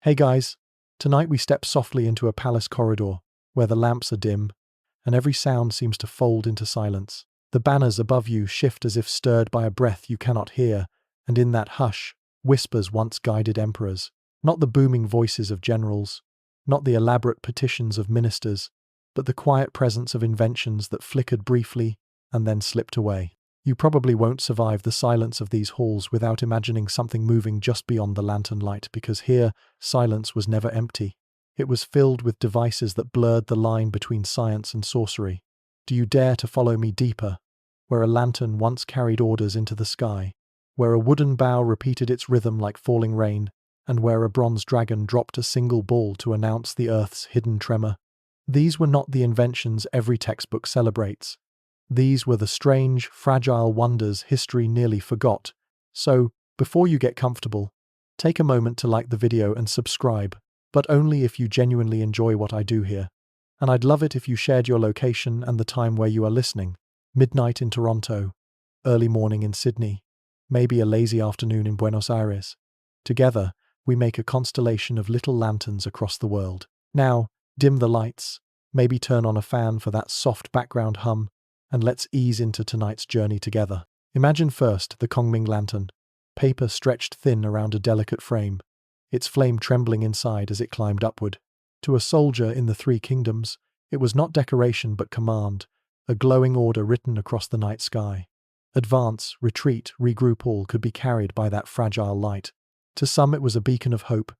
Hey guys, tonight we step softly into a palace corridor where the lamps are dim and every sound seems to fold into silence. The banners above you shift as if stirred by a breath you cannot hear, and in that hush, whispers once guided emperors. Not the booming voices of generals, not the elaborate petitions of ministers, but the quiet presence of inventions that flickered briefly and then slipped away. You probably won't survive the silence of these halls without imagining something moving just beyond the lantern light, because here, silence was never empty. It was filled with devices that blurred the line between science and sorcery. Do you dare to follow me deeper, where a lantern once carried orders into the sky, where a wooden bow repeated its rhythm like falling rain, and where a bronze dragon dropped a single ball to announce the Earth's hidden tremor? These were not the inventions every textbook celebrates. These were the strange, fragile wonders history nearly forgot. So, before you get comfortable, take a moment to like the video and subscribe, but only if you genuinely enjoy what I do here. And I'd love it if you shared your location and the time where you are listening. Midnight in Toronto, early morning in Sydney, maybe a lazy afternoon in Buenos Aires. Together, we make a constellation of little lanterns across the world. Now, dim the lights, maybe turn on a fan for that soft background hum, and let's ease into tonight's journey together. Imagine first the Kongming lantern, paper stretched thin around a delicate frame, its flame trembling inside as it climbed upward. To a soldier in the Three Kingdoms, it was not decoration but command, a glowing order written across the night sky. Advance, retreat, regroup, all could be carried by that fragile light. To some it was a beacon of hope,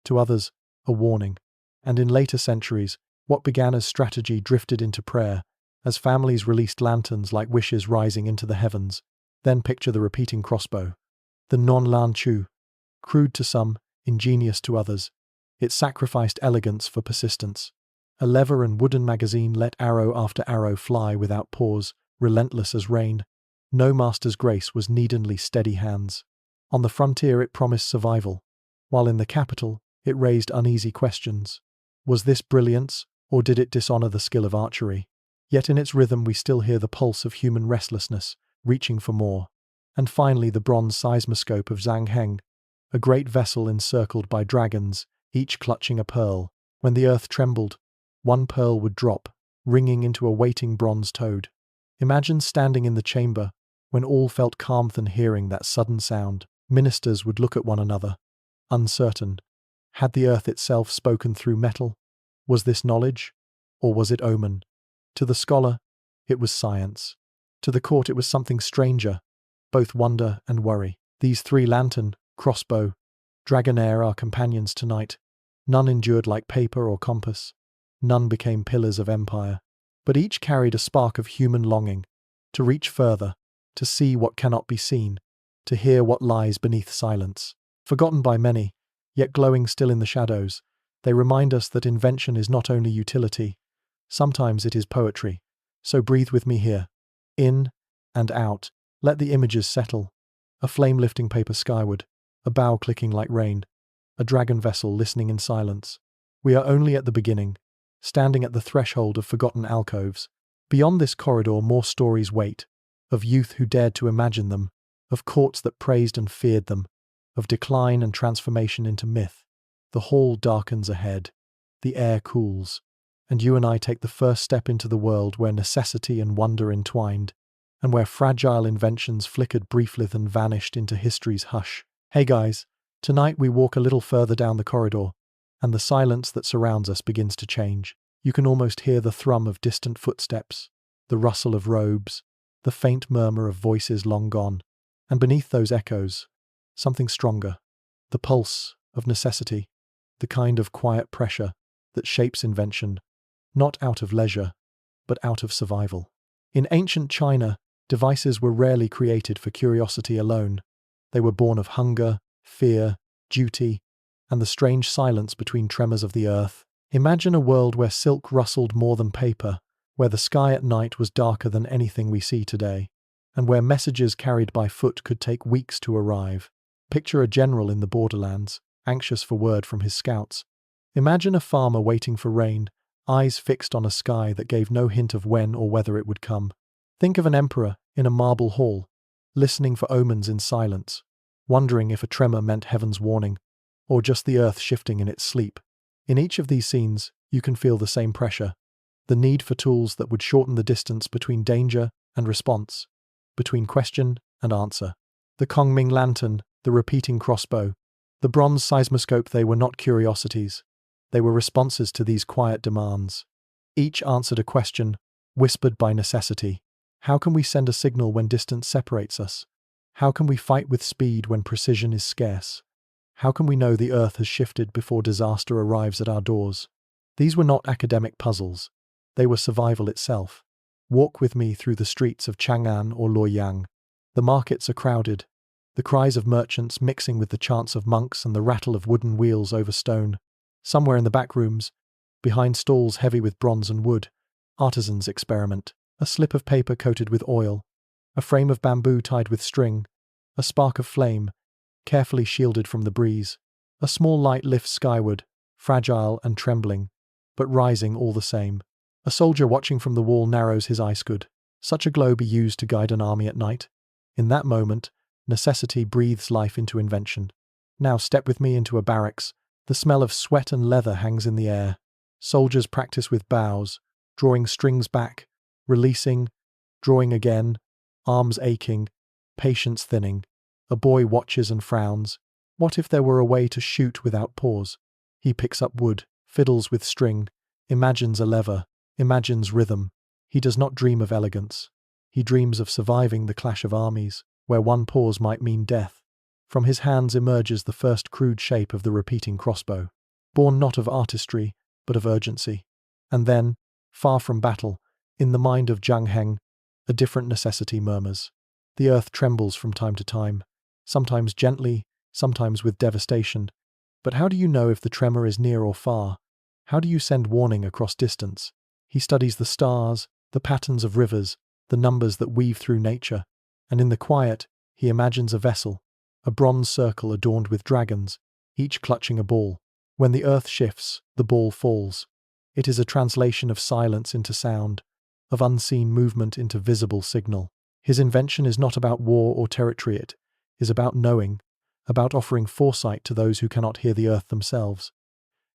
to others, a warning. And in later centuries, what began as strategy drifted into prayer, as families released lanterns like wishes rising into the heavens. Then picture the repeating crossbow, the non-lan chu. Crude to some, ingenious to others, it sacrificed elegance for persistence. A lever and wooden magazine let arrow after arrow fly without pause, relentless as rain. No master's grace was needingly steady hands. On the frontier it promised survival, while in the capital it raised uneasy questions. Was this brilliance, or did it dishonor the skill of archery? Yet in its rhythm we still hear the pulse of human restlessness, reaching for more. And finally the bronze seismoscope of Zhang Heng, a great vessel encircled by dragons, each clutching a pearl. When the earth trembled, one pearl would drop, ringing into a waiting bronze toad. Imagine standing in the chamber, when all felt calm than hearing that sudden sound. Ministers would look at one another, uncertain. Had the earth itself spoken through metal? Was this knowledge, or was it omen? To the scholar, it was science. To the court it was something stranger, both wonder and worry. These three lantern, crossbow, dragonair are companions tonight. None endured like paper or compass. None became pillars of empire. But each carried a spark of human longing, to reach further, to see what cannot be seen, to hear what lies beneath silence. Forgotten by many, yet glowing still in the shadows, they remind us that invention is not only utility, sometimes it is poetry. So breathe with me here. In and out. Let the images settle. A flame lifting paper skyward. A bow clicking like rain. A dragon vessel listening in silence. We are only at the beginning, standing at the threshold of forgotten alcoves. Beyond this corridor more stories wait. Of youth who dared to imagine them. Of courts that praised and feared them. Of decline and transformation into myth. The hall darkens ahead. The air cools. And you and I take the first step into the world where necessity and wonder entwined, and where fragile inventions flickered briefly then vanished into history's hush. Hey guys, tonight we walk a little further down the corridor, and the silence that surrounds us begins to change. You can almost hear the thrum of distant footsteps, the rustle of robes, the faint murmur of voices long gone, and beneath those echoes, something stronger, the pulse of necessity, the kind of quiet pressure that shapes invention, not out of leisure, but out of survival. In ancient China, devices were rarely created for curiosity alone. They were born of hunger, fear, duty, and the strange silence between tremors of the earth. Imagine a world where silk rustled more than paper, where the sky at night was darker than anything we see today, and where messages carried by foot could take weeks to arrive. Picture a general in the borderlands, anxious for word from his scouts. Imagine a farmer waiting for rain, eyes fixed on a sky that gave no hint of when or whether it would come. Think of an emperor in a marble hall, listening for omens in silence, wondering if a tremor meant heaven's warning, or just the earth shifting in its sleep. In each of these scenes, you can feel the same pressure, the need for tools that would shorten the distance between danger and response, between question and answer. The Kongming lantern, the repeating crossbow, the bronze seismoscope, they were not curiosities. They were responses to these quiet demands. Each answered a question, whispered by necessity. How can we send a signal when distance separates us? How can we fight with speed when precision is scarce? How can we know the earth has shifted before disaster arrives at our doors? These were not academic puzzles. They were survival itself. Walk with me through the streets of Chang'an or Luoyang. The markets are crowded, the cries of merchants mixing with the chants of monks and the rattle of wooden wheels over stone. Somewhere in the back rooms, behind stalls heavy with bronze and wood, artisans experiment. A slip of paper coated with oil, a frame of bamboo tied with string, a spark of flame, carefully shielded from the breeze. A small light lifts skyward, fragile and trembling, but rising all the same. A soldier watching from the wall narrows his eye. Could such a glow be used to guide an army at night? In that moment, necessity breathes life into invention. Now step with me into a barracks. The smell of sweat and leather hangs in the air. Soldiers practice with bows, drawing strings back, releasing, drawing again, arms aching, patience thinning. A boy watches and frowns. What if there were a way to shoot without pause? He picks up wood, fiddles with string, imagines a lever, imagines rhythm. He does not dream of elegance. He dreams of surviving the clash of armies, where one pause might mean death. From his hands emerges the first crude shape of the repeating crossbow, born not of artistry, but of urgency. And then, far from battle, in the mind of Zhang Heng, a different necessity murmurs. The earth trembles from time to time, sometimes gently, sometimes with devastation. But how do you know if the tremor is near or far? How do you send warning across distance? He studies the stars, the patterns of rivers, the numbers that weave through nature, and in the quiet, he imagines a vessel, a bronze circle adorned with dragons, each clutching a ball. When the earth shifts, the ball falls. It is a translation of silence into sound, of unseen movement into visible signal. His invention is not about war or territory, it is about knowing, about offering foresight to those who cannot hear the earth themselves.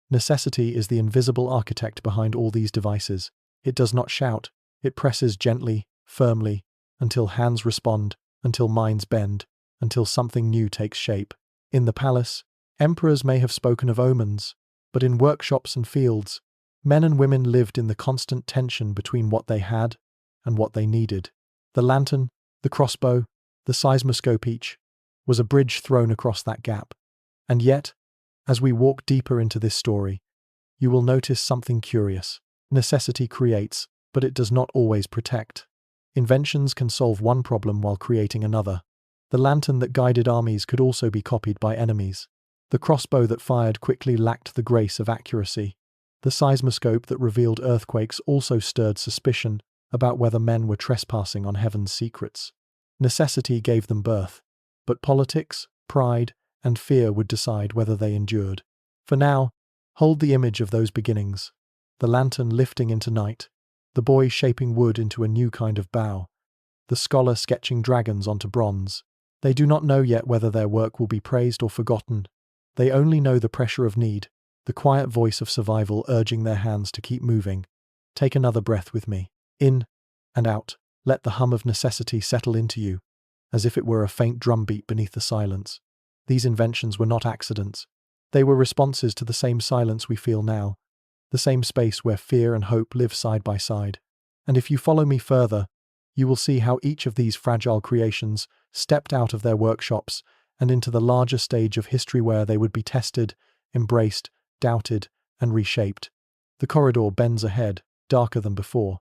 Necessity is the invisible architect behind all these devices. It does not shout, it presses gently, firmly, until hands respond, until minds bend, until something new takes shape. In the palace, emperors may have spoken of omens, but in workshops and fields, men and women lived in the constant tension between what they had and what they needed. The lantern, the crossbow, the seismoscope each was a bridge thrown across that gap. And yet, as we walk deeper into this story, you will notice something curious. Necessity creates, but it does not always protect. Inventions can solve one problem while creating another. The lantern that guided armies could also be copied by enemies. The crossbow that fired quickly lacked the grace of accuracy. The seismoscope that revealed earthquakes also stirred suspicion about whether men were trespassing on heaven's secrets. Necessity gave them birth, but politics, pride, and fear would decide whether they endured. For now, hold the image of those beginnings. The lantern lifting into night, the boy shaping wood into a new kind of bow, the scholar sketching dragons onto bronze. They do not know yet whether their work will be praised or forgotten. They only know the pressure of need, the quiet voice of survival urging their hands to keep moving. Take another breath with me. In and out. Let the hum of necessity settle into you, as if it were a faint drumbeat beneath the silence. These inventions were not accidents. They were responses to the same silence we feel now, the same space where fear and hope live side by side. And if you follow me further, you will see how each of these fragile creations stepped out of their workshops and into the larger stage of history where they would be tested, embraced, doubted, and reshaped. The corridor bends ahead, darker than before.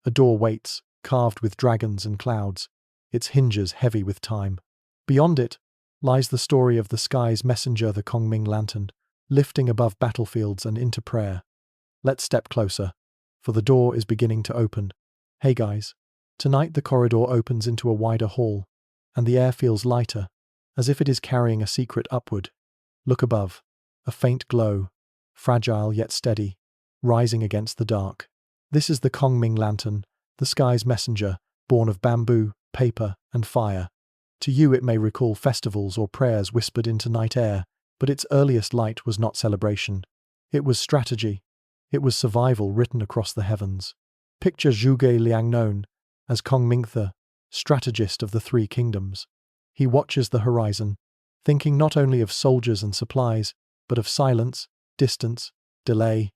A door waits, carved with dragons and clouds, its hinges heavy with time. Beyond it lies the story of the sky's messenger, the Kongming lantern, lifting above battlefields and into prayer. Let's step closer, for the door is beginning to open. Hey guys, tonight the corridor opens into a wider hall, and the air feels lighter, as if it is carrying a secret upward. Look above, a faint glow, fragile yet steady, rising against the dark. This is the Kongming lantern, the sky's messenger, born of bamboo, paper, and fire. To you it may recall festivals or prayers whispered into night air, But its earliest light was not celebration. It was strategy. It was survival written across the heavens. Picture Zhuge Liang, known as Kong Mingthe, strategist of the Three Kingdoms. He watches the horizon, thinking not only of soldiers and supplies, but of silence, distance, delay.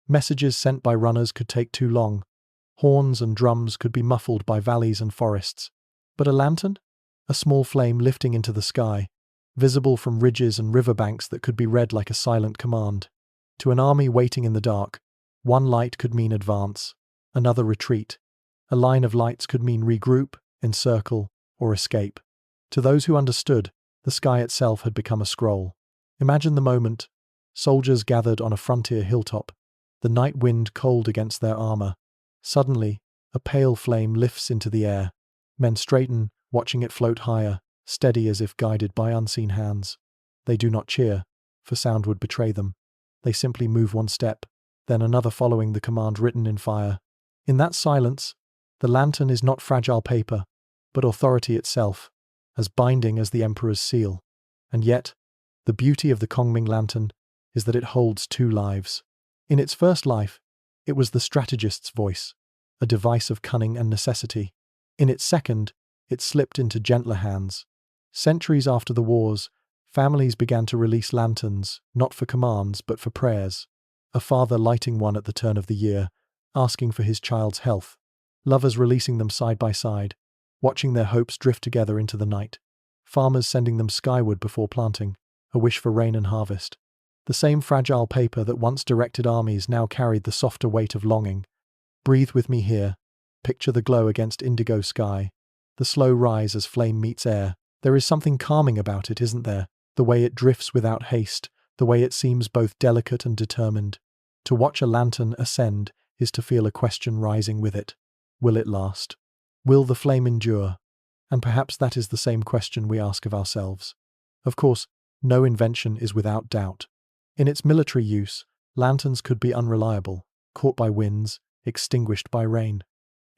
Messages sent by runners could take too long. Horns and drums could be muffled by valleys and forests. But a lantern? A small flame lifting into the sky, visible from ridges and riverbanks that could be read like a silent command. To an army waiting in the dark, one light could mean advance, another retreat. A line of lights could mean regroup, encircle, or escape. To those who understood, the sky itself had become a scroll. Imagine the moment. Soldiers gathered on a frontier hilltop, the night wind cold against their armor. Suddenly, a pale flame lifts into the air. Men straighten, watching it float higher, steady as if guided by unseen hands. They do not cheer, for sound would betray them. They simply move one step, then another, following the command written in fire. In that silence, the lantern is not fragile paper, but authority itself, as binding as the emperor's seal. And yet, the beauty of the Kongming lantern is that it holds two lives. In its first life, it was the strategist's voice, a device of cunning and necessity. In its second, it slipped into gentler hands. Centuries after the wars, families began to release lanterns, not for commands but for prayers. A father lighting one at the turn of the year, asking for his child's health. Lovers releasing them side by side, watching their hopes drift together into the night. Farmers sending them skyward before planting, a wish for rain and harvest. The same fragile paper that once directed armies now carried the softer weight of longing. Breathe with me here. Picture the glow against indigo sky. The slow rise as flame meets air. There is something calming about it, isn't there? The way it drifts without haste, the way it seems both delicate and determined. To watch a lantern ascend is to feel a question rising with it. Will it last? Will the flame endure? And perhaps that is the same question we ask of ourselves. Of course, no invention is without doubt. In its military use, lanterns could be unreliable, caught by winds, extinguished by rain.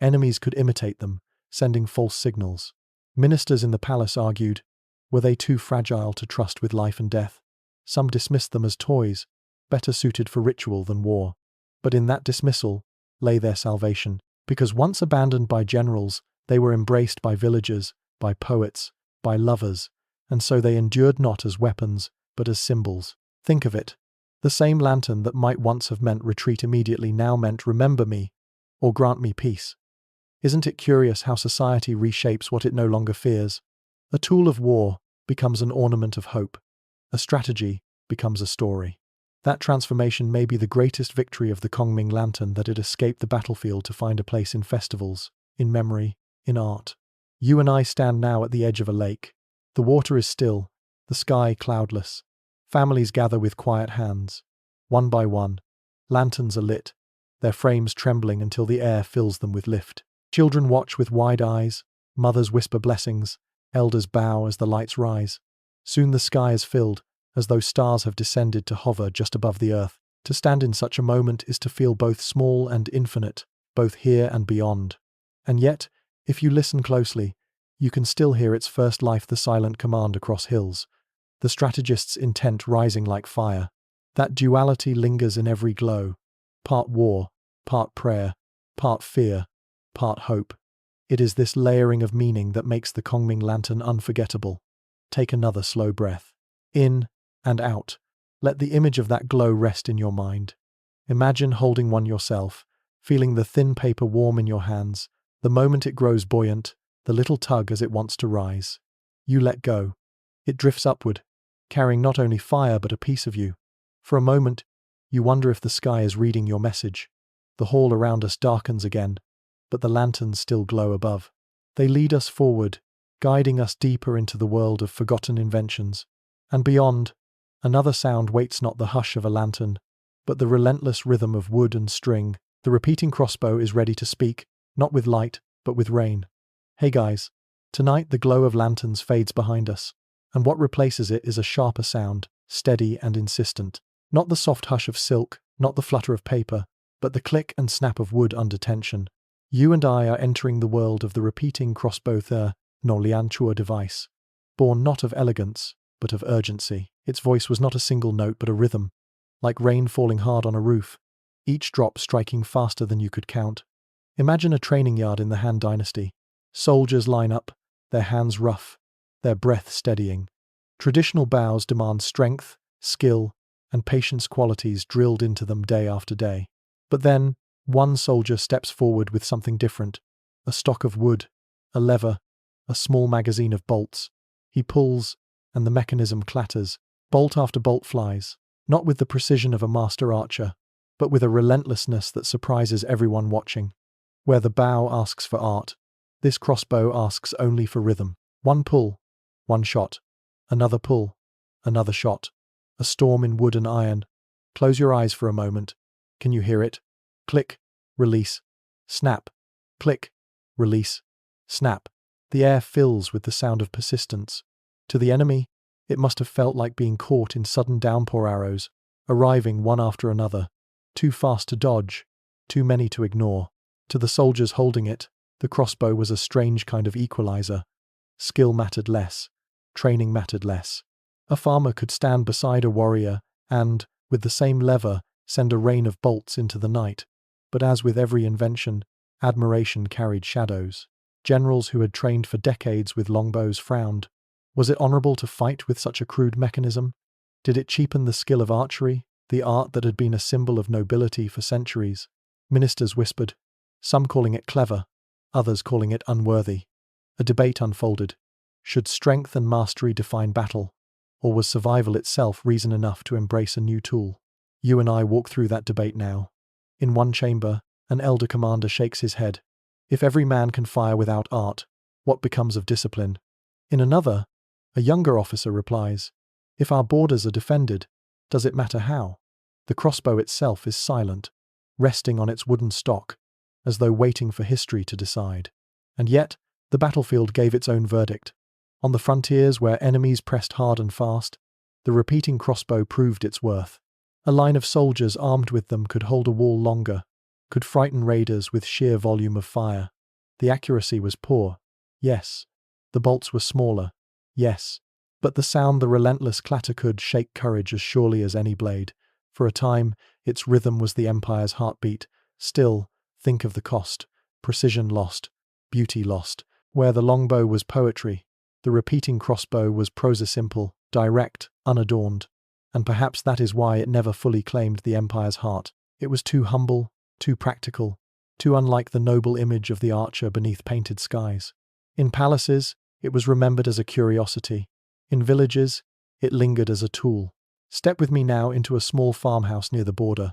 Enemies could imitate them, sending false signals. Ministers in the palace argued, were they too fragile to trust with life and death? Some dismissed them as toys, better suited for ritual than war. But in that dismissal lay their salvation, because once abandoned by generals, they were embraced by villagers, by poets, by lovers, and so they endured not as weapons, but as symbols. Think of it. The same lantern that might once have meant retreat immediately now meant remember me, or grant me peace. Isn't it curious how society reshapes what it no longer fears? A tool of war becomes an ornament of hope. A strategy becomes a story. That transformation may be the greatest victory of the Kongming lantern, that it escaped the battlefield to find a place in festivals, in memory, in art. You and I stand now at the edge of a lake. The water is still, the sky cloudless. Families gather with quiet hands. One by one, lanterns are lit, their frames trembling until the air fills them with lift. Children watch with wide eyes, mothers whisper blessings, elders bow as the lights rise. Soon the sky is filled, as though stars have descended to hover just above the earth. To stand in such a moment is to feel both small and infinite, both here and beyond. And yet, if you listen closely, you can still hear its first life, the silent command across hills, the strategist's intent rising like fire. That duality lingers in every glow, part war, part prayer, part fear, part hope. It is this layering of meaning that makes the Kongming lantern unforgettable. Take another slow breath. In and out. Let the image of that glow rest in your mind. Imagine holding one yourself, feeling the thin paper warm in your hands. The moment it grows buoyant, the little tug as it wants to rise. You let go. It drifts upward, carrying not only fire but a piece of you. For a moment, you wonder if the sky is reading your message. The hall around us darkens again, but the lanterns still glow above. They lead us forward, guiding us deeper into the world of forgotten inventions. And beyond, another sound waits, not the hush of a lantern, but the relentless rhythm of wood and string. The repeating crossbow is ready to speak, not with light, but with rain. Hey guys, tonight the glow of lanterns fades behind us, and what replaces it is a sharper sound, steady and insistent. Not the soft hush of silk, not the flutter of paper, but the click and snap of wood under tension. You and I are entering the world of the repeating crossbow, the no lian chua device, born not of elegance, but of urgency. Its voice was not a single note but a rhythm, like rain falling hard on a roof, each drop striking faster than you could count. Imagine a training yard in the Han Dynasty. Soldiers line up, their hands rough, their breath steadying. Traditional bows demand strength, skill, and patience, qualities drilled into them day after day. But then, one soldier steps forward with something different: a stock of wood, a lever, a small magazine of bolts. He pulls, and the mechanism clatters. Bolt after bolt flies, not with the precision of a master archer, but with a relentlessness that surprises everyone watching. Where the bow asks for art, this crossbow asks only for rhythm. One pull, one shot, another pull, another shot. A storm in wood and iron. Close your eyes for a moment. Can you hear it? Click, release, snap, click, release, snap. The air fills with the sound of persistence. To the enemy, it must have felt like being caught in sudden downpour arrows, arriving one after another, too fast to dodge, too many to ignore. To the soldiers holding it, the crossbow was a strange kind of equalizer. Skill mattered less, training mattered less. A farmer could stand beside a warrior and, with the same lever, send a rain of bolts into the night. But as with every invention, admiration carried shadows. Generals who had trained for decades with longbows frowned. Was it honorable to fight with such a crude mechanism? Did it cheapen the skill of archery, the art that had been a symbol of nobility for centuries? Ministers whispered, some calling it clever, others calling it unworthy. A debate unfolded. Should strength and mastery define battle? Or was survival itself reason enough to embrace a new tool? You and I walk through that debate now. In one chamber, an elder commander shakes his head. If every man can fire without art, what becomes of discipline? In another, a younger officer replies, if our borders are defended, does it matter how? The crossbow itself is silent, resting on its wooden stock, as though waiting for history to decide. And yet, the battlefield gave its own verdict. On the frontiers where enemies pressed hard and fast, the repeating crossbow proved its worth. A line of soldiers armed with them could hold a wall longer, could frighten raiders with sheer volume of fire. The accuracy was poor, yes. The bolts were smaller, yes. But the sound, the relentless clatter, could shake courage as surely as any blade. For a time, its rhythm was the Empire's heartbeat. Still, think of the cost. Precision lost, beauty lost. Where the longbow was poetry, the repeating crossbow was prosa, simple, direct, unadorned. And perhaps that is why it never fully claimed the Empire's heart. It was too humble, too practical, too unlike the noble image of the archer beneath painted skies. In palaces, it was remembered as a curiosity. In villages, it lingered as a tool. Step with me now into a small farmhouse near the border.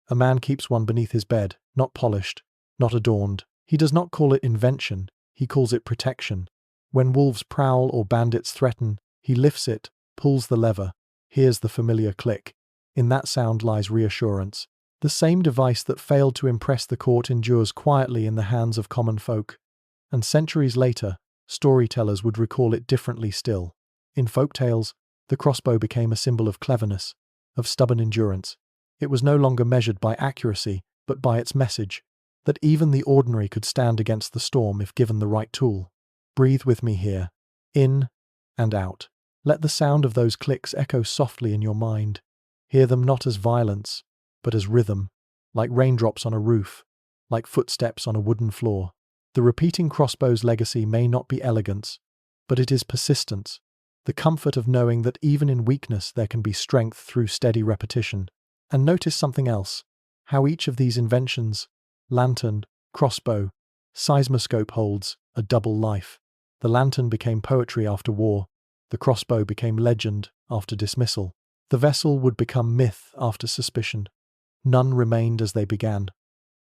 A man keeps one beneath his bed, not polished, not adorned. He does not call it invention, he calls it protection. When wolves prowl or bandits threaten, he lifts it, pulls the lever, hears the familiar click. In that sound lies reassurance. The same device that failed to impress the court endures quietly in the hands of common folk. And centuries later, storytellers would recall it differently still. In folk tales, the crossbow became a symbol of cleverness, of stubborn endurance. It was no longer measured by accuracy, but by its message, that even the ordinary could stand against the storm if given the right tool. Breathe with me here, in and out. Let the sound of those clicks echo softly in your mind. Hear them not as violence, but as rhythm, like raindrops on a roof, like footsteps on a wooden floor. The repeating crossbow's legacy may not be elegance, but it is persistence, the comfort of knowing that even in weakness there can be strength through steady repetition. And notice something else, how each of these inventions, lantern, crossbow, seismoscope, holds a double life. The lantern became poetry after war, the crossbow became legend after dismissal. The vessel would become myth after suspicion. None remained as they began.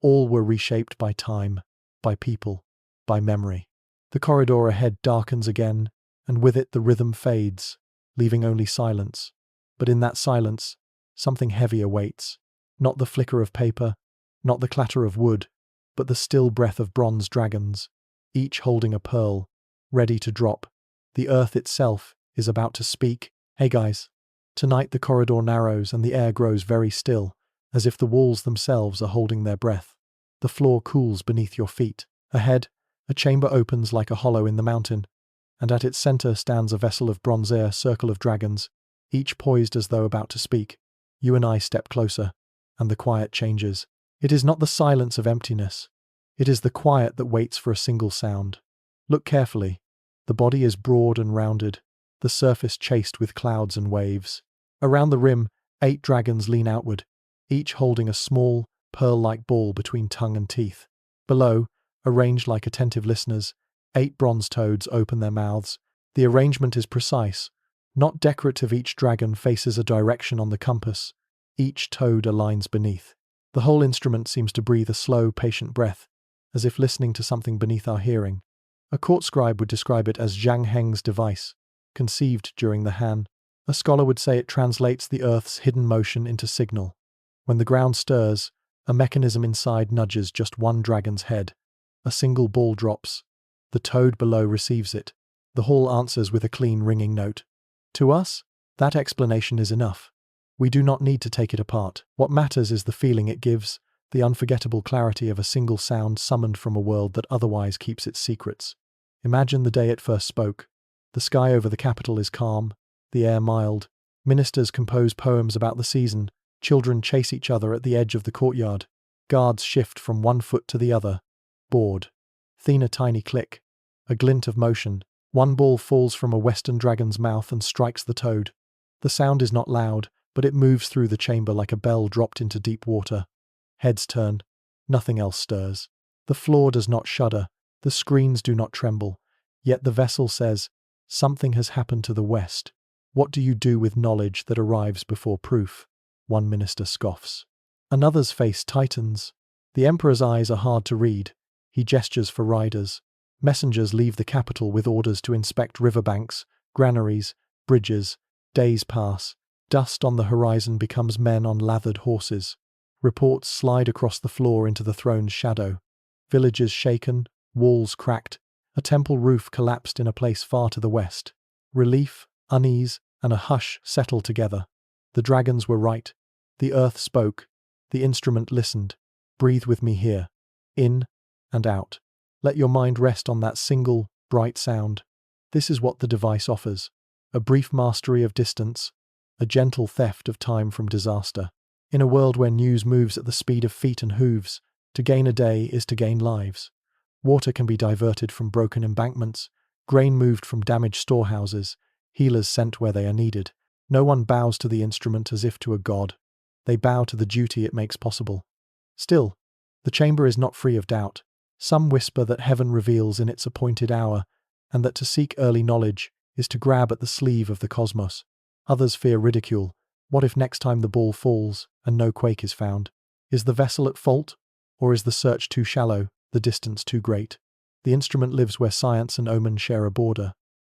All were reshaped by time, by people, by memory. The corridor ahead darkens again, and with it the rhythm fades, leaving only silence. But in that silence, something heavy awaits. Not the flicker of paper, not the clatter of wood, but the still breath of bronze dragons, each holding a pearl, ready to drop. The earth itself is about to speak. Hey guys. Tonight the corridor narrows and the air grows very still, as if the walls themselves are holding their breath. The floor cools beneath your feet. Ahead, a chamber opens like a hollow in the mountain. and at its center stands a vessel of bronze circle of dragons, each poised as though about to speak. You and I step closer, and the quiet changes. It is not the silence of emptiness. It is the quiet that waits for a single sound. Look carefully. The body is broad and rounded, the surface chased with clouds and waves. Around the rim, 8 dragons lean outward, each holding a small, pearl-like ball between tongue and teeth. Below, arranged like attentive listeners, 8 bronze toads open their mouths. The arrangement is precise, not decorative. Each dragon faces a direction on the compass. Each toad aligns beneath. The whole instrument seems to breathe a slow, patient breath, as if listening to something beneath our hearing. A court scribe would describe it as Zhang Heng's device, conceived during the Han. A scholar would say it translates the earth's hidden motion into signal. When the ground stirs, a mechanism inside nudges just one dragon's head. A single ball drops. The toad below receives it. The hall answers with a clean, ringing note. To us, that explanation is enough. We do not need to take it apart. What matters is the feeling it gives, the unforgettable clarity of a single sound summoned from a world that otherwise keeps its secrets. Imagine the day it first spoke. The sky over the capital is calm, the air mild. Ministers compose poems about the season. Children chase each other at the edge of the courtyard. Guards shift from one foot to the other. Bored. Then a tiny click. A glint of motion. One ball falls from a western dragon's mouth and strikes the toad. The sound is not loud, but it moves through the chamber like a bell dropped into deep water. Heads turn. Nothing else stirs. The floor does not shudder. The screens do not tremble. Yet the vessel says, something has happened to the West. What do you do with knowledge that arrives before proof? One minister scoffs. Another's face tightens. The emperor's eyes are hard to read. He gestures for riders. Messengers leave the capital with orders to inspect riverbanks, granaries, bridges. Days pass. Dust on the horizon becomes men on lathered horses. Reports slide across the floor into the throne's shadow. Villages shaken, walls cracked. A temple roof collapsed in a place far to the west. Relief, unease, and a hush settled together. The dragons were right. The earth spoke. The instrument listened. Breathe with me here. In and out. Let your mind rest on that single, bright sound. This is what the device offers. A brief mastery of distance. A gentle theft of time from disaster. In a world where news moves at the speed of feet and hooves, to gain a day is to gain lives. Water can be diverted from broken embankments, grain moved from damaged storehouses, healers sent where they are needed. No one bows to the instrument as if to a god. They bow to the duty it makes possible. Still, the chamber is not free of doubt. Some whisper that heaven reveals in its appointed hour, and that to seek early knowledge is to grab at the sleeve of the cosmos. Others fear ridicule. What if next time the ball falls and no quake is found? Is the vessel at fault? Or is the search too shallow, the distance too great? The instrument lives where science and omen share a border.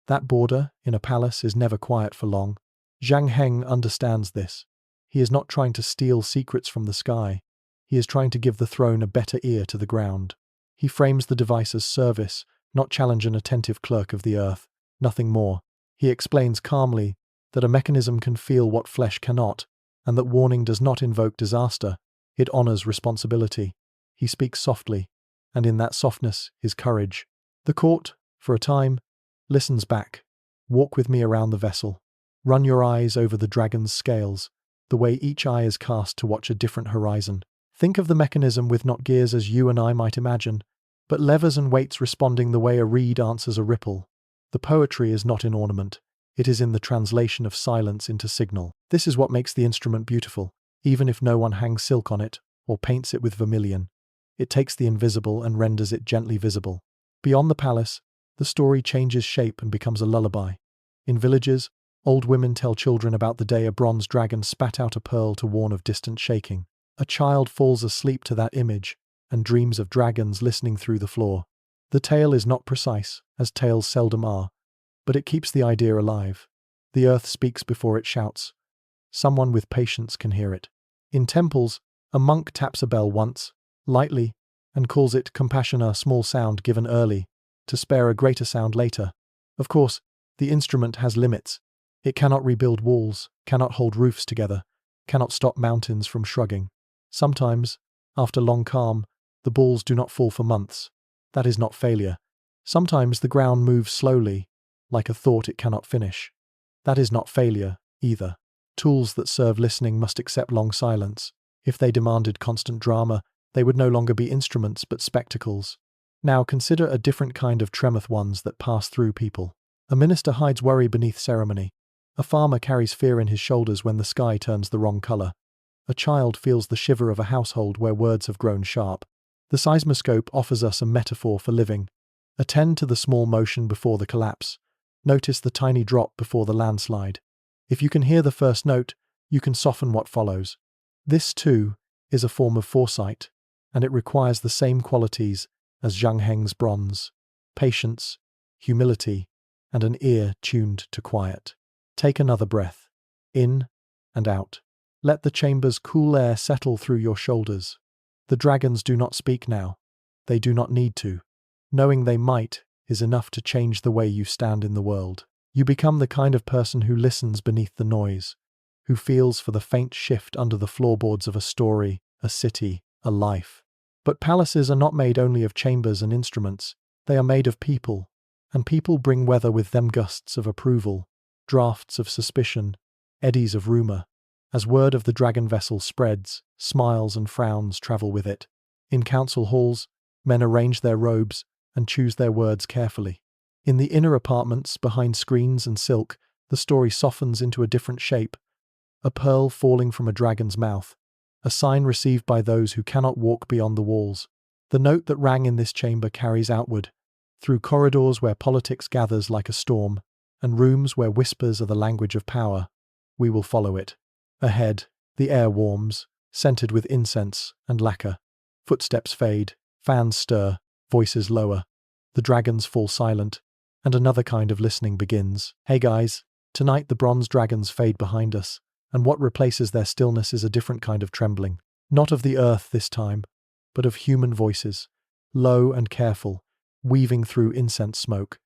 That border, in a palace, is never quiet for long. Zhang Heng understands this. He is not trying to steal secrets from the sky. He is trying to give the throne a better ear to the ground. He frames the device as service, not challenge an attentive clerk of the earth. Nothing more. He explains calmly that a mechanism can feel what flesh cannot, and that warning does not invoke disaster. It honors responsibility. He speaks softly, and in that softness is courage. The court, for a time, listens back. Walk with me around the vessel. Run your eyes over the dragon's scales, the way each eye is cast to watch a different horizon. Think of the mechanism with not gears as you and I might imagine, but levers and weights responding the way a reed answers a ripple. The poetry is not in ornament. It is in the translation of silence into signal. This is what makes the instrument beautiful, even if no one hangs silk on it or paints it with vermilion. It takes the invisible and renders it gently visible. Beyond the palace, the story changes shape and becomes a lullaby. In villages, old women tell children about the day a bronze dragon spat out a pearl to warn of distant shaking. A child falls asleep to that image and dreams of dragons listening through the floor. The tale is not precise, as tales seldom are, but it keeps the idea alive. The earth speaks before it shouts. Someone with patience can hear it. In temples, a monk taps a bell once, lightly, and calls it compassion, a small sound given early, to spare a greater sound later. Of course, the instrument has limits. It cannot rebuild walls, cannot hold roofs together, cannot stop mountains from shrugging. Sometimes, after long calm, the balls do not fall for months. That is not failure. Sometimes the ground moves slowly, like a thought it cannot finish. That is not failure, either. Tools that serve listening must accept long silence. If they demanded constant drama, they would no longer be instruments but spectacles. Now consider a different kind of tremor, ones that pass through people. A minister hides worry beneath ceremony. A farmer carries fear in his shoulders when the sky turns the wrong color. A child feels the shiver of a household where words have grown sharp. The seismoscope offers us a metaphor for living. Attend to the small motion before the collapse. Notice the tiny drop before the landslide. If you can hear the first note, you can soften what follows. This, too, is a form of foresight, and it requires the same qualities as Zhang Heng's bronze: patience, humility, and an ear tuned to quiet. Take another breath, in and out. Let the chamber's cool air settle through your shoulders. The dragons do not speak now. They do not need to. Knowing they might is enough to change the way you stand in the world. You become the kind of person who listens beneath the noise, who feels for the faint shift under the floorboards of a story, a city, a life. But palaces are not made only of chambers and instruments. They are made of people, and people bring weather with them, gusts of approval, drafts of suspicion, eddies of rumor. As word of the dragon vessel spreads, smiles and frowns travel with it. In council halls, men arrange their robes and choose their words carefully. In the inner apartments, behind screens and silk, the story softens into a different shape. A pearl falling from a dragon's mouth, a sign received by those who cannot walk beyond the walls. The note that rang in this chamber carries outward, through corridors where politics gathers like a storm, and rooms where whispers are the language of power. We will follow it. Ahead, the air warms, scented with incense and lacquer. Footsteps fade, fans stir, voices lower. The dragons fall silent, and another kind of listening begins. Hey guys, tonight the bronze dragons fade behind us, and what replaces their stillness is a different kind of trembling. Not of the earth this time, but of human voices, low and careful, weaving through incense smoke.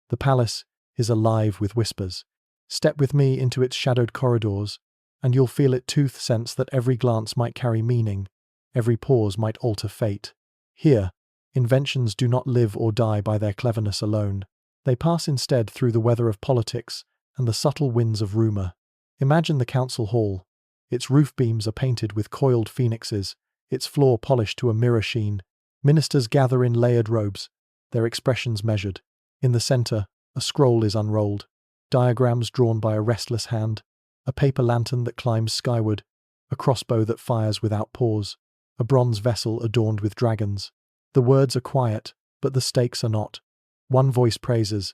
The palace is alive with whispers. Step with me into its shadowed corridors, and you'll feel it too, sense that every glance might carry meaning, every pause might alter fate. Here, inventions do not live or die by their cleverness alone. They pass instead through the weather of politics and the subtle winds of rumor. Imagine the council hall. Its roof beams are painted with coiled phoenixes, its floor polished to a mirror sheen. Ministers gather in layered robes, their expressions measured. In the center, a scroll is unrolled, diagrams drawn by a restless hand, a paper lantern that climbs skyward, a crossbow that fires without pause, a bronze vessel adorned with dragons. The words are quiet, but the stakes are not. One voice praises,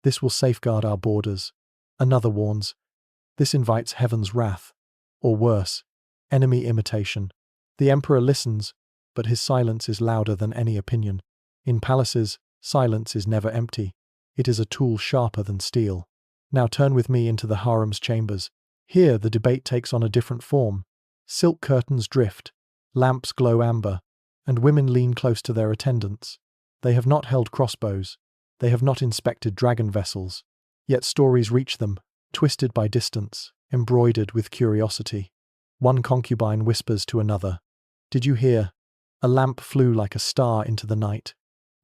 "This will safeguard our borders." Another warns, "This invites heaven's wrath." Or worse, enemy imitation. The emperor listens, but his silence is louder than any opinion. In palaces, silence is never empty. It is a tool sharper than steel. Now turn with me into the harem's chambers. Here the debate takes on a different form. Silk curtains drift, lamps glow amber, and women lean close to their attendants. They have not held crossbows. They have not inspected dragon vessels. Yet stories reach them, twisted by distance, embroidered with curiosity. One concubine whispers to another, "Did you hear? A lamp flew like a star into the night.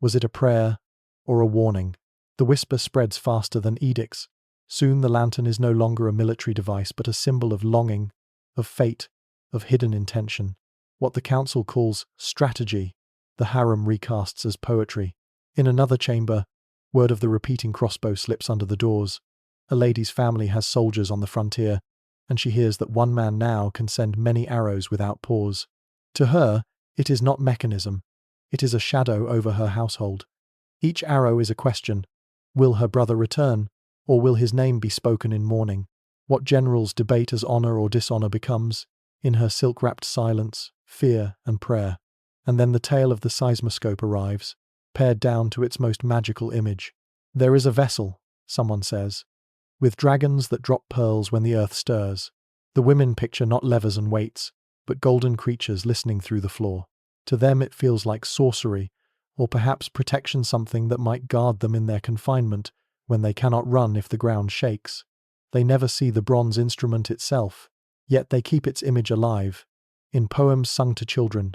Was it a prayer or a warning?" The whisper spreads faster than edicts. Soon the lantern is no longer a military device but a symbol of longing, of fate, of hidden intention. What the council calls strategy, the harem recasts as poetry. In another chamber, word of the repeating crossbow slips under the doors. A lady's family has soldiers on the frontier, and she hears that one man now can send many arrows without pause. To her, it is not mechanism. It is a shadow over her household. Each arrow is a question. Will her brother return, or will his name be spoken in mourning? What generals debate as honor or dishonor becomes, in her silk-wrapped silence, fear and prayer. And then the tale of the seismoscope arrives, pared down to its most magical image. There is a vessel, someone says, with dragons that drop pearls when the earth stirs. The women picture not levers and weights, but golden creatures listening through the floor. To them it feels like sorcery, or perhaps protection, something that might guard them in their confinement when they cannot run if the ground shakes. They never see the bronze instrument itself, yet they keep its image alive, in poems sung to children,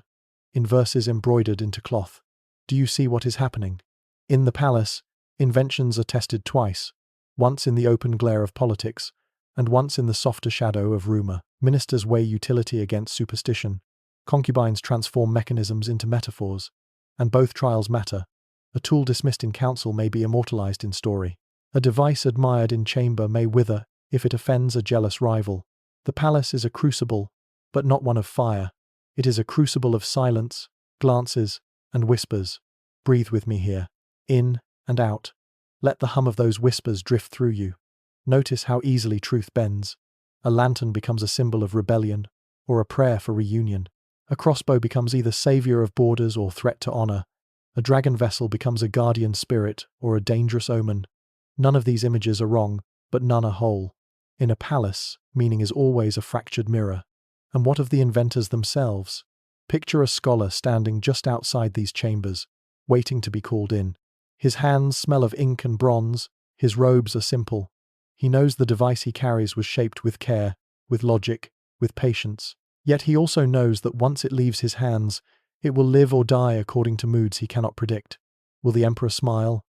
in verses embroidered into cloth. Do you see what is happening? In the palace, inventions are tested twice, once in the open glare of politics, and once in the softer shadow of rumor. Ministers weigh utility against superstition. Concubines transform mechanisms into metaphors. And both trials matter. A tool dismissed in council may be immortalized in story. A device admired in chamber may wither if it offends a jealous rival. The palace is a crucible, but not one of fire. It is a crucible of silence, glances, and whispers. Breathe with me here. In and out. Let the hum of those whispers drift through you. Notice how easily truth bends. A lantern becomes a symbol of rebellion, or a prayer for reunion. A crossbow becomes either savior of borders or threat to honor. A dragon vessel becomes a guardian spirit or a dangerous omen. None of these images are wrong, but none are whole. In a palace, meaning is always a fractured mirror. And what of the inventors themselves? Picture a scholar standing just outside these chambers, waiting to be called in. His hands smell of ink and bronze, his robes are simple. He knows the device he carries was shaped with care, with logic, with patience. Yet he also knows that once it leaves his hands, it will live or die according to moods he cannot predict. Will the emperor smile?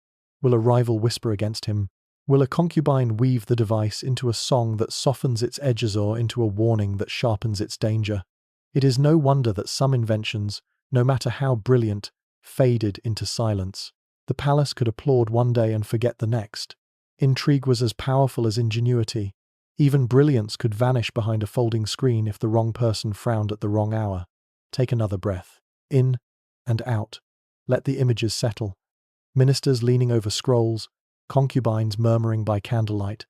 Will a rival whisper against him? Will a concubine weave the device into a song that softens its edges or into a warning that sharpens its danger? It is no wonder that some inventions, no matter how brilliant, faded into silence. The palace could applaud one day and forget the next. Intrigue was as powerful as ingenuity. Even brilliance could vanish behind a folding screen if the wrong person frowned at the wrong hour. Take another breath. In and out. Let the images settle. Ministers leaning over scrolls, concubines murmuring by candlelight,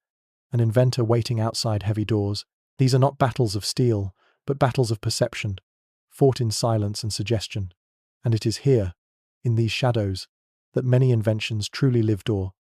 an inventor waiting outside heavy doors. These are not battles of steel, but battles of perception, fought in silence and suggestion. And it is here, in these shadows, that many inventions truly lived or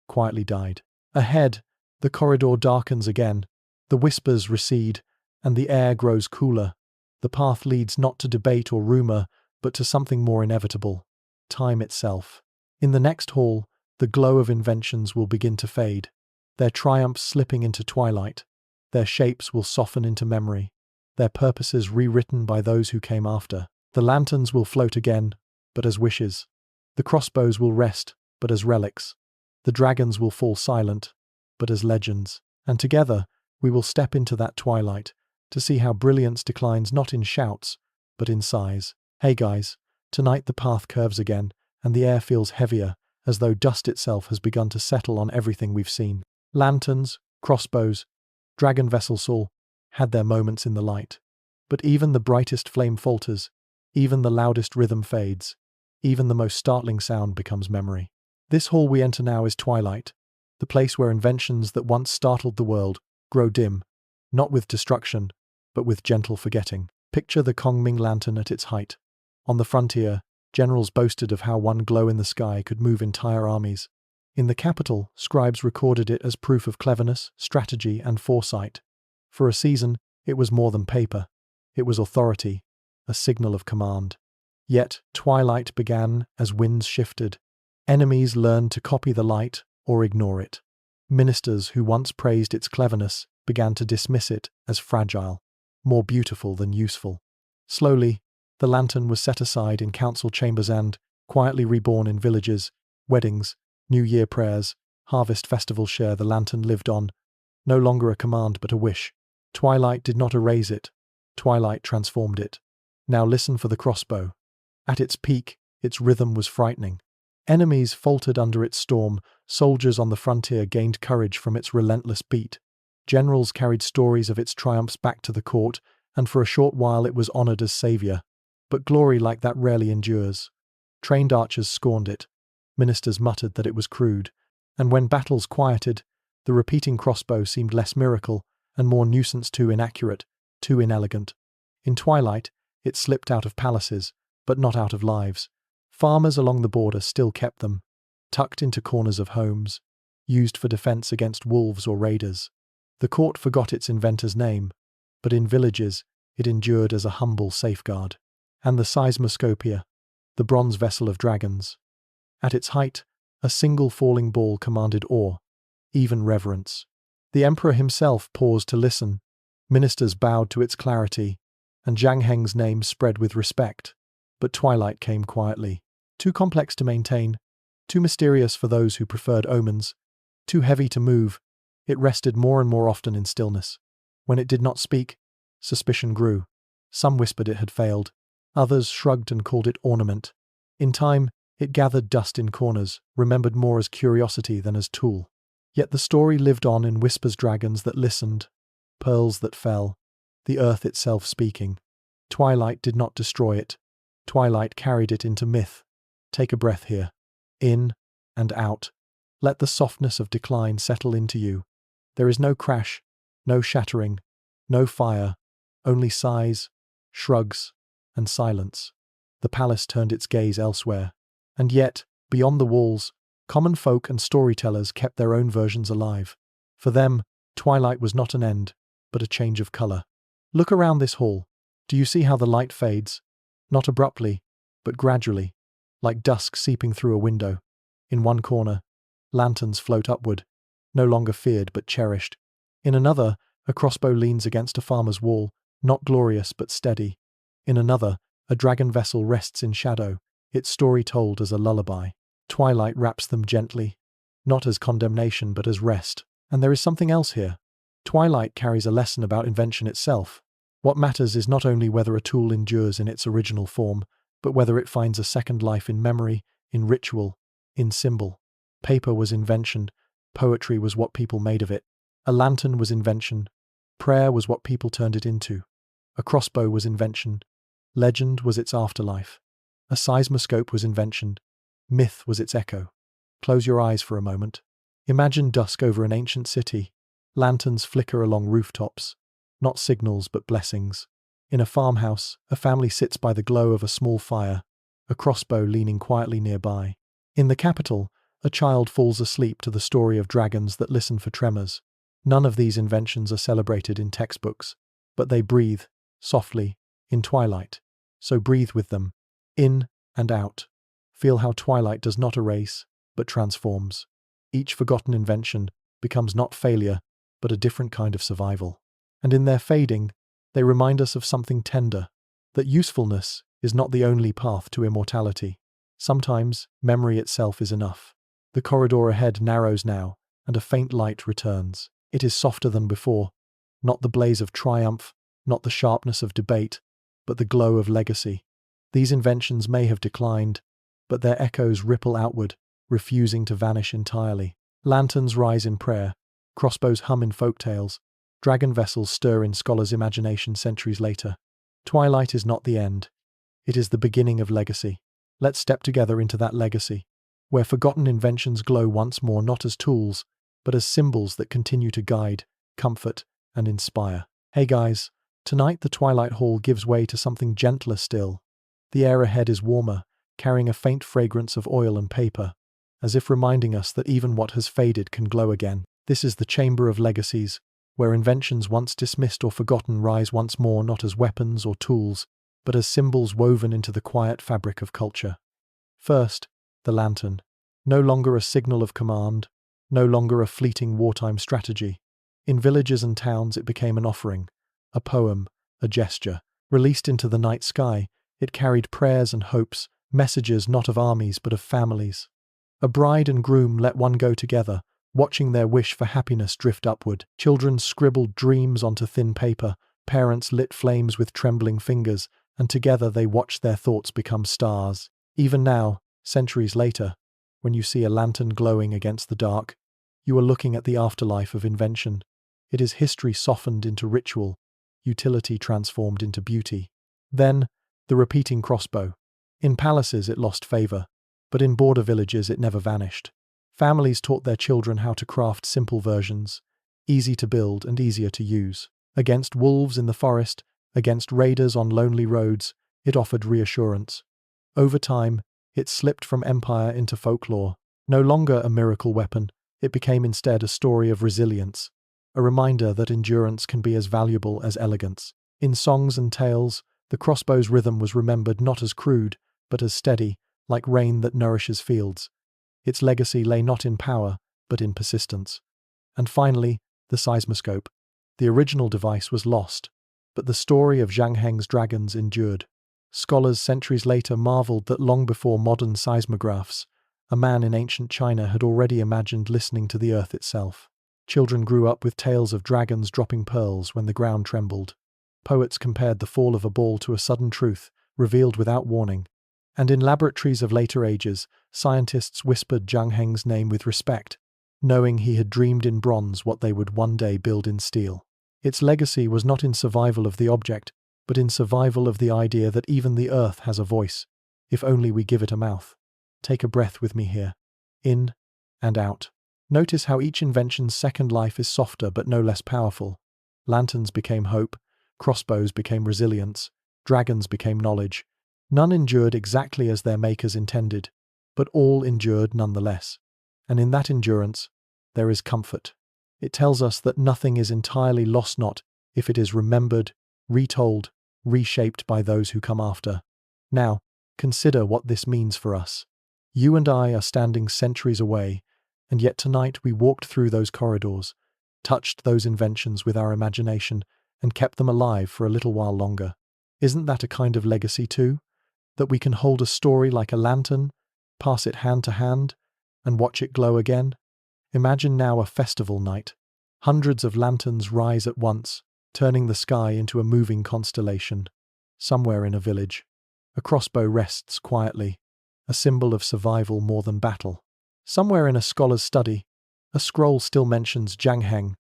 quietly died. Ahead, the corridor darkens again, the whispers recede, and the air grows cooler. The path leads not to debate or rumor, but to something more inevitable: time itself. In the next hall, the glow of inventions will begin to fade, their triumphs slipping into twilight. Their shapes will soften into memory, their purposes rewritten by those who came after. The lanterns will float again, but as wishes. The crossbows will rest, but as relics. The dragons will fall silent, but as legends. And together, we will step into that twilight to see how brilliance declines not in shouts, but in sighs. Hey guys, tonight the path curves again, and the air feels heavier, as though dust itself has begun to settle on everything we've seen. Lanterns, crossbows, dragon vessels all had their moments in the light. But even the brightest flame falters, even the loudest rhythm fades, even the most startling sound becomes memory. This hall we enter now is twilight, the place where inventions that once startled the world grow dim, not with destruction, but with gentle forgetting. Picture the Kongming lantern at its height. On the frontier, generals boasted of how one glow in the sky could move entire armies. In the capital, scribes recorded it as proof of cleverness, strategy, and foresight. For a season, it was more than paper. It was authority, a signal of command. Yet, twilight began as winds shifted. Enemies learned to copy the light or ignore it. Ministers who once praised its cleverness began to dismiss it as fragile, more beautiful than useful. Slowly, the lantern was set aside in council chambers and, quietly reborn in villages, weddings, New Year prayers, harvest festivals. The lantern lived on, no longer a command but a wish. Twilight did not erase it. Twilight transformed it. Now listen for the crossbow. At its peak, its rhythm was frightening. Enemies faltered under its storm, soldiers on the frontier gained courage from its relentless beat. Generals carried stories of its triumphs back to the court, and for a short while it was honored as savior. But glory like that rarely endures. Trained archers scorned it. Ministers muttered that it was crude. And when battles quieted, the repeating crossbow seemed less miracle and more nuisance, too inaccurate, too inelegant. In twilight, it slipped out of palaces, but not out of lives. Farmers along the border still kept them, tucked into corners of homes, used for defense against wolves or raiders. The court forgot its inventor's name, but in villages, it endured as a humble safeguard. And the seismoscopia, the bronze vessel of dragons. At its height, a single falling ball commanded awe, even reverence. The emperor himself paused to listen. Ministers bowed to its clarity, and Zhang Heng's name spread with respect. But twilight came quietly, too complex to maintain, too mysterious for those who preferred omens. Too heavy to move, it rested more and more often in stillness. When it did not speak, suspicion grew. Some whispered it had failed. Others shrugged and called it ornament. In time, it gathered dust in corners, remembered more as curiosity than as tool. Yet the story lived on in whispers, dragons that listened, pearls that fell, the earth itself speaking. Twilight did not destroy it. Twilight carried it into myth. Take a breath here. In and out. Let the softness of decline settle into you. There is no crash, no shattering, no fire, only sighs, shrugs, and silence. The palace turned its gaze elsewhere. And yet, beyond the walls, common folk and storytellers kept their own versions alive. For them, twilight was not an end, but a change of color. Look around this hall. Do you see how the light fades? Not abruptly, but gradually, like dusk seeping through a window. In one corner, lanterns float upward, no longer feared but cherished. In another, a crossbow leans against a farmer's wall, not glorious but steady. In another, a dragon vessel rests in shadow, its story told as a lullaby. Twilight wraps them gently, not as condemnation but as rest. And there is something else here. Twilight carries a lesson about invention itself. What matters is not only whether a tool endures in its original form, but whether it finds a second life in memory, in ritual, in symbol. Paper was invention, poetry was what people made of it. A lantern was invention, prayer was what people turned it into. A crossbow was invention, legend was its afterlife. A seismoscope was invention, myth was its echo. Close your eyes for a moment. Imagine dusk over an ancient city. Lanterns flicker along rooftops, not signals but blessings. In a farmhouse, a family sits by the glow of a small fire, a crossbow leaning quietly nearby. In the capital, a child falls asleep to the story of dragons that listen for tremors. None of these inventions are celebrated in textbooks, but they breathe, softly, in twilight. So breathe with them, in and out. Feel how twilight does not erase, but transforms. Each forgotten invention becomes not failure, but a different kind of survival. And in their fading, they remind us of something tender, that usefulness is not the only path to immortality. Sometimes, memory itself is enough. The corridor ahead narrows now, and a faint light returns. It is softer than before, not the blaze of triumph, not the sharpness of debate, but the glow of legacy. These inventions may have declined, but their echoes ripple outward, refusing to vanish entirely. Lanterns rise in prayer, crossbows hum in folktales, dragon vessels stir in scholars' imagination centuries later. Twilight is not the end. It is the beginning of legacy. Let's step together into that legacy, where forgotten inventions glow once more not as tools, but as symbols that continue to guide, comfort, and inspire. Hey guys, tonight the Twilight Hall gives way to something gentler still. The air ahead is warmer, carrying a faint fragrance of oil and paper, as if reminding us that even what has faded can glow again. This is the Chamber of Legacies, where inventions once dismissed or forgotten rise once more not as weapons or tools, but as symbols woven into the quiet fabric of culture. First, the lantern. No longer a signal of command, no longer a fleeting wartime strategy. In villages and towns it became an offering, a poem, a gesture. Released into the night sky, it carried prayers and hopes, messages not of armies but of families. A bride and groom let one go together, watching their wish for happiness drift upward. Children scribbled dreams onto thin paper, parents lit flames with trembling fingers, and together they watched their thoughts become stars. Even now, centuries later, when you see a lantern glowing against the dark, you are looking at the afterlife of invention. It is history softened into ritual, utility transformed into beauty. Then, the repeating crossbow. In palaces it lost favor, but in border villages it never vanished. Families taught their children how to craft simple versions, easy to build and easier to use. Against wolves in the forest, against raiders on lonely roads, it offered reassurance. Over time, it slipped from empire into folklore. No longer a miracle weapon, it became instead a story of resilience, a reminder that endurance can be as valuable as elegance. In songs and tales, the crossbow's rhythm was remembered not as crude, but as steady, like rain that nourishes fields. Its legacy lay not in power, but in persistence. And finally, the seismoscope. The original device was lost, but the story of Zhang Heng's dragons endured. Scholars centuries later marveled that long before modern seismographs, A man in ancient China had already imagined listening to the earth itself. Children grew up with tales of dragons dropping pearls when the ground trembled. Poets compared the fall of a ball to a sudden truth, revealed without warning. And in laboratories of later ages, scientists whispered Zhang Heng's name with respect, knowing he had dreamed in bronze what they would one day build in steel. Its legacy was not in survival of the object, but in survival of the idea that even the earth has a voice, if only we give it a mouth. Take a breath with me here. In and out. Notice how each invention's second life is softer but no less powerful. Lanterns became hope, crossbows became resilience, dragons became knowledge. None endured exactly as their makers intended, but all endured nonetheless. And in that endurance, there is comfort. It tells us that nothing is entirely lost not if it is remembered, retold, reshaped by those who come after. Now, consider what this means for us. You and I are standing centuries away, and yet tonight we walked through those corridors, touched those inventions with our imagination, and kept them alive for a little while longer. Isn't that a kind of legacy too? That we can hold a story like a lantern, pass it hand to hand, and watch it glow again? Imagine now a festival night. Hundreds of lanterns rise at once, turning the sky into a moving constellation. Somewhere in a village, a crossbow rests quietly, a symbol of survival more than battle. Somewhere in a scholar's study, a scroll still mentions Zhang Heng,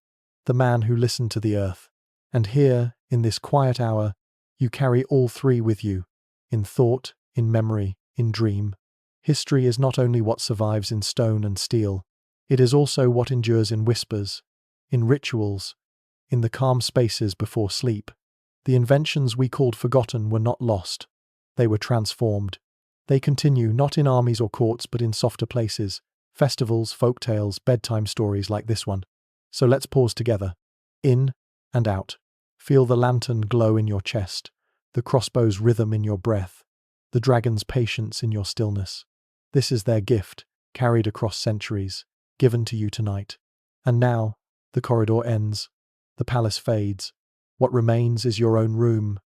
the man who listened to the earth. And here, in this quiet hour, you carry all three with you, in thought, in memory, in dream. History is not only what survives in stone and steel, it is also what endures in whispers, in rituals, in the calm spaces before sleep. The inventions we called forgotten were not lost. They were transformed. They continue not in armies or courts but in softer places, festivals, folk tales, bedtime stories like this one. So let's pause together. In and out. Feel the lantern glow in your chest, the crossbow's rhythm in your breath, the dragon's patience in your stillness. This is their gift, carried across centuries, given to you tonight. And now, the corridor ends, the palace fades. What remains is your own room,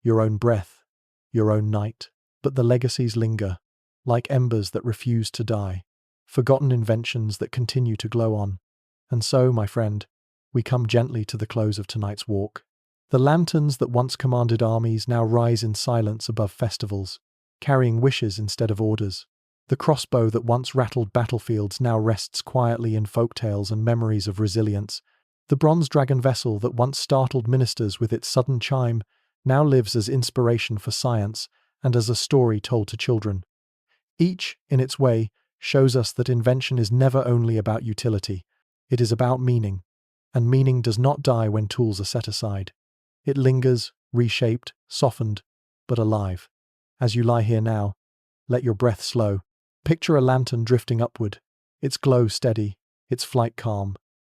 your own breath, your own night. But the legacies linger, like embers that refuse to die, forgotten inventions that continue to glow on. And so, my friend, we come gently to the close of tonight's walk. The lanterns that once commanded armies now rise in silence above festivals, carrying wishes instead of orders. The crossbow that once rattled battlefields now rests quietly in folktales and memories of resilience. The bronze dragon vessel that once startled ministers with its sudden chime now lives as inspiration for science and as a story told to children. Each, in its way, shows us that invention is never only about utility, it is about meaning, and meaning does not die when tools are set aside. It lingers, reshaped, softened, but alive. As you lie here now, let your breath slow. Picture a lantern drifting upward, its glow steady, its flight calm.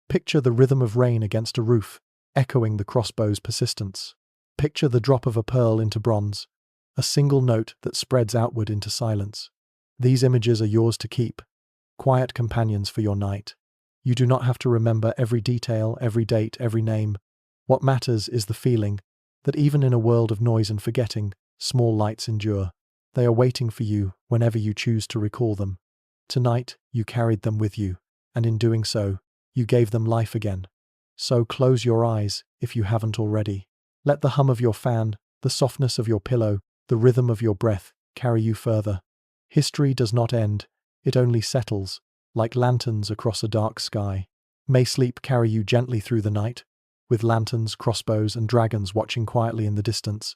Picture the rhythm of rain against a roof, echoing the crossbow's persistence. Picture the drop of a pearl into bronze, a single note that spreads outward into silence. These images are yours to keep, quiet companions for your night. You do not have to remember every detail, every date, every name. What matters is the feeling that even in a world of noise and forgetting, small lights endure. They are waiting for you whenever you choose to recall them. Tonight, you carried them with you, and in doing so, you gave them life again. So close your eyes if you haven't already. Let the hum of your fan, the softness of your pillow, the rhythm of your breath carry you further. History does not end, it only settles, like lanterns across a dark sky. May sleep carry you gently through the night, with lanterns, crossbows, and dragons watching quietly in the distance.